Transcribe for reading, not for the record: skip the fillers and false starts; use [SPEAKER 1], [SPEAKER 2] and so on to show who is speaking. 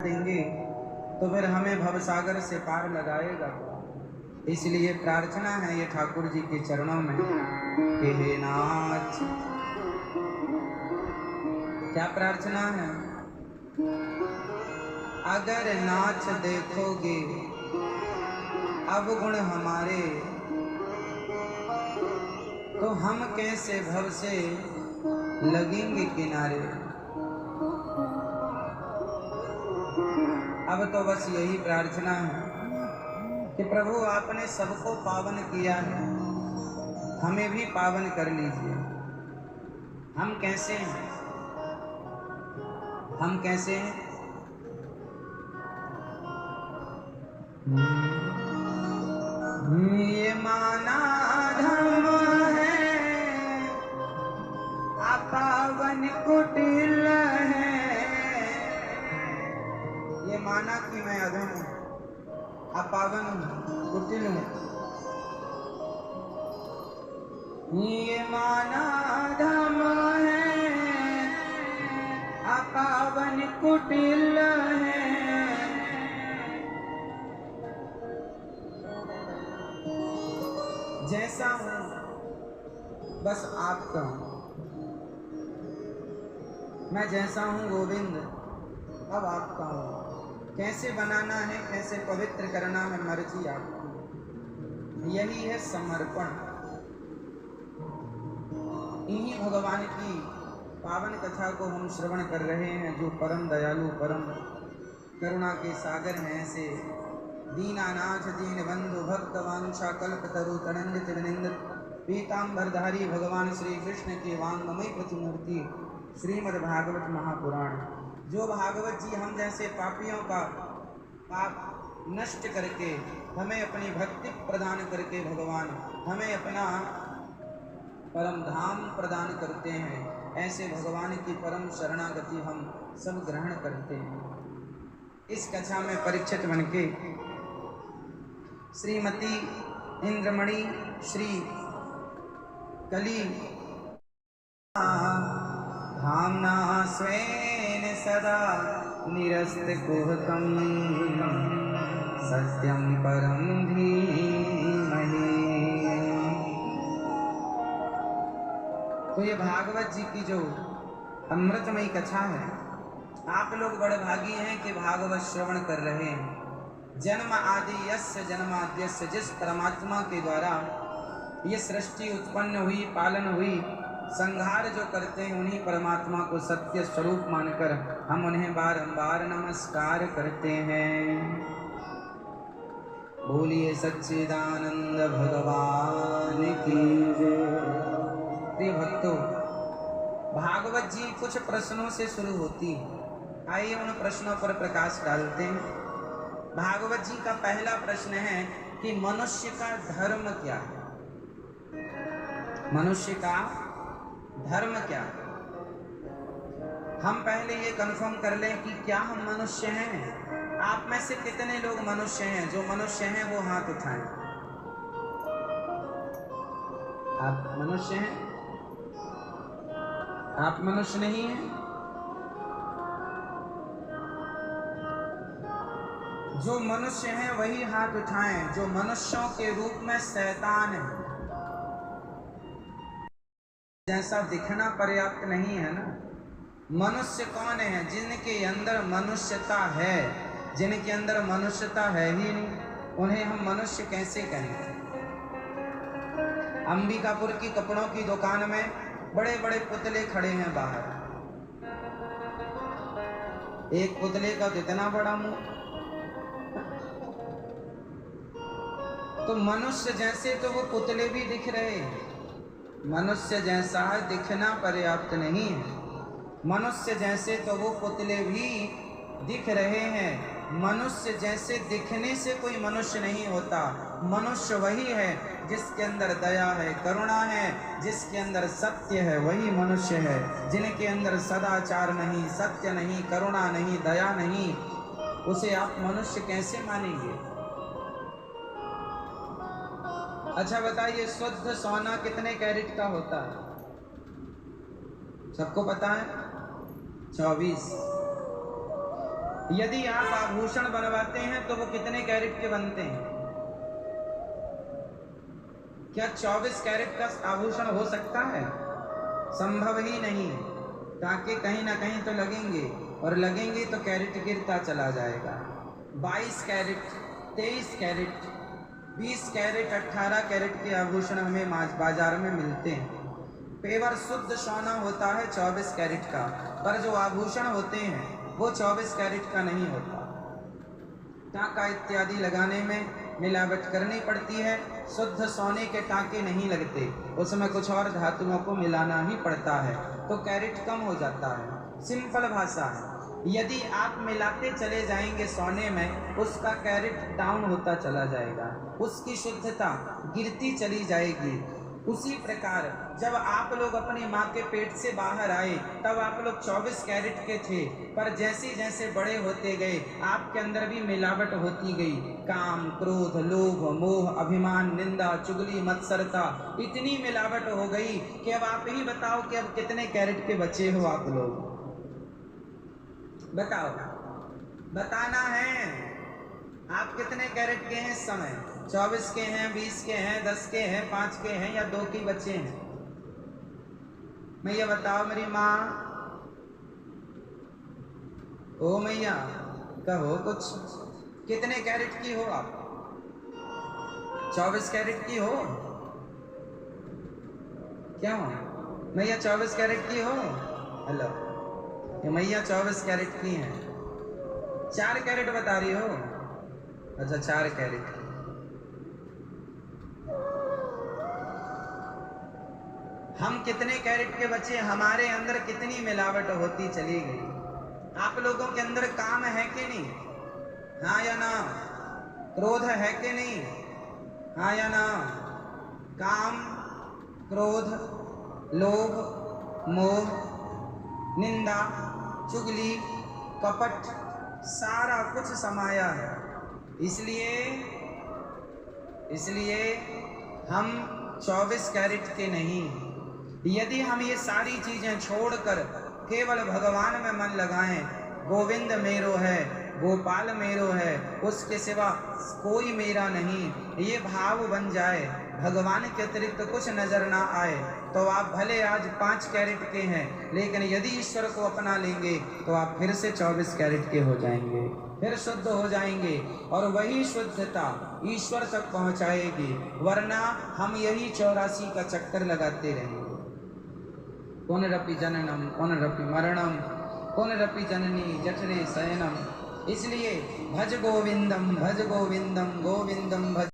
[SPEAKER 1] देंगे तो फिर हमें भवसागर से पार लगाएगा। इसलिए प्रार्थना है ये ठाकुर जी के चरणों में कि हे नाथ। क्या प्रार्थना है? अगर नाथ देखोगे अवगुण हमारे, तो हम कैसे भव से लगेंगे किनारे। अब तो बस यही प्रार्थना है कि प्रभु आपने सबको पावन किया है, हमें भी पावन कर लीजिए। हम कैसे हैं? हम कैसे हैं? ये माना धर्म है, पावन कुटिल है। ये माना कि मैं अधम हूँ, अपावन हूँ, कुटिल हूँ। ये माना धर्म है, अपावन कुटिल है। जैसा हूँ बस आपका हूँ, मैं जैसा हूँ गोविंद अब आपका हूँ। कैसे बनाना है, कैसे पवित्र करना है, मर्जी आपकी। यही है समर्पण। इन्हीं भगवान की पावन कथा को हम श्रवण कर रहे हैं, जो परम दयालु परम करुणा के सागर हैं। ऐसे दीनानाथ दीन बंधु भक्त वांछा कल्पतरु तनंदित विनिंदित पीताम्बरधारी भगवान श्री कृष्ण की वांगमयी प्रतिमूर्ति श्रीमद् भागवत महापुराण। जो भागवत जी हम जैसे पापियों का पाप नष्ट करके हमें अपनी भक्ति प्रदान करके भगवान हमें अपना परम धाम प्रदान करते हैं, ऐसे भगवान की परम शरणागति हम सब ग्रहण करते हैं। इस कथा में परीक्षित बनके श्रीमती इंद्रमणि श्री कली धामना स्वेन सदा निरस्त कुहकम सत्यम परम धीमहि। तो ये भागवत जी की जो अमृतमयी कथा है, आप लोग बड़े भागी हैं कि भागवत श्रवण कर रहे हैं। जन्म आदि यस्य जन्माद्यस्य, जिस परमात्मा के द्वारा ये सृष्टि उत्पन्न हुई, पालन हुई, संहार जो करते हैं, उन्हीं परमात्मा को सत्य स्वरूप मानकर हम उन्हें बारंबार नमस्कार करते हैं। बोलिए सच्चिदानंद भगवान की जय। प्रिय भक्तों, भागवत जी कुछ प्रश्नों से शुरू होती है। आइए उन प्रश्नों पर प्रकाश डालते हैं। भागवत जी का पहला प्रश्न है कि मनुष्य का धर्म क्या है? मनुष्य का धर्म क्या है? हम पहले ये कंफर्म कर लें कि क्या हम मनुष्य हैं। आप में से कितने लोग मनुष्य हैं? जो मनुष्य हैं वो हाथ उठाएं। आप मनुष्य हैं? आप मनुष्य नहीं हैं? जो मनुष्य हैं वही हाथ उठाएं। जो मनुष्यों के रूप में शैतान है जैसा दिखना पर्याप्त नहीं है ना। मनुष्य कौन है? जिनके अंदर मनुष्यता है। जिनके अंदर मनुष्यता है ही नहीं, उन्हें हम मनुष्य कैसे कहें? अंबिकापुर की कपड़ों की दुकान में बड़े बड़े पुतले खड़े हैं बाहर। एक पुतले का कितना बड़ा मुंह। तो मनुष्य जैसे तो वो पुतले भी दिख रहे हैं। मनुष्य जैसा दिखना पर्याप्त नहीं है। मनुष्य जैसे तो वो पुतले भी दिख रहे हैं। मनुष्य जैसे दिखने से कोई मनुष्य नहीं होता। मनुष्य वही है जिसके अंदर दया है, करुणा है, जिसके अंदर सत्य है, वही मनुष्य है। जिनके अंदर सदाचार नहीं, सत्य नहीं, करुणा नहीं, दया नहीं, उसे आप मनुष्य कैसे मानेंगे? अच्छा बताइए, शुद्ध सोना कितने कैरेट का होता है? सबको पता है? 24। यदि आप आभूषण बनवाते हैं तो वो कितने कैरेट के बनते हैं? क्या 24 कैरेट का आभूषण हो सकता है? संभव ही नहीं। टाके कहीं ना कहीं तो लगेंगे, और लगेंगे तो कैरेट गिरता चला जाएगा। 22 कैरेट, 23 कैरेट, 20 कैरेट, 18 कैरेट के आभूषण हमें बाजार में मिलते हैं। पेवर शुद्ध सोना होता है 24 कैरेट का, पर जो आभूषण होते हैं वो 24 कैरेट का नहीं होता। टाका इत्यादि लगाने में मिलावट करनी पड़ती है। शुद्ध सोने के टाके नहीं लगते, उसमें कुछ और धातुओं को मिलाना ही पड़ता है, तो कैरेट कम हो जाता है। सिंपल भाषा है, यदि आप मिलाते चले जाएंगे सोने में, उसका कैरेट डाउन होता चला जाएगा, उसकी शुद्धता गिरती चली जाएगी। उसी प्रकार जब आप लोग अपनी माँ के पेट से बाहर आए तब आप लोग 24 कैरेट के थे, पर जैसे जैसे बड़े होते गए आपके अंदर भी मिलावट होती गई। काम, क्रोध, लोभ, मोह, अभिमान, निंदा, चुगली, मत्सरता, इतनी मिलावट हो गई कि अब आप ही बताओ कि अब कितने कैरेट के बचे हो आप लोग? बताओ, बताना है। आप कितने कैरेट के हैं इस समय? 24 के हैं, 20 के हैं, 10 के हैं, 5 के हैं, या 2 के बच्चे हैं? मैया बताओ मेरी माँ। ओ मैया कहो कुछ, कितने कैरेट की हो आप? 24 कैरेट की हो? क्या हो मैया, 24 कैरेट की हो? हेलो, ये मैया 24 कैरेट की हैं। 4 कैरेट बता रही हो? अच्छा, 4 कैरेट की। हम कितने कैरेट के बच्चे? हमारे अंदर कितनी मिलावट होती चली गई। आप लोगों के अंदर काम है कि नहीं? हाँ या ना? क्रोध है कि नहीं? हाँ या ना? काम, क्रोध, लोभ, मोह, निंदा, चुगली, कपट, सारा कुछ समाया है। इसलिए हम 24 कैरेट के नहीं। यदि हम ये सारी चीजें छोड़कर केवल भगवान में मन लगाएं, गोविंद मेरो है, गोपाल मेरो है, उसके सिवा कोई मेरा नहीं, ये भाव बन जाए, भगवान के अतिरिक्त कुछ नजर ना आए, तो आप भले आज 5 कैरेट के हैं, लेकिन यदि ईश्वर को अपना लेंगे तो आप फिर से 24 कैरेट के हो जाएंगे, फिर शुद्ध हो जाएंगे, और वही शुद्धता ईश्वर तक पहुंचाएगी। वरना हम यही 84 का चक्कर लगाते रहेंगे। पुनरपि जननम पुनरपि मरणम पुनरपि जननी जठरे शयनम। इसलिए भज गोविंदम गोविंदम भज।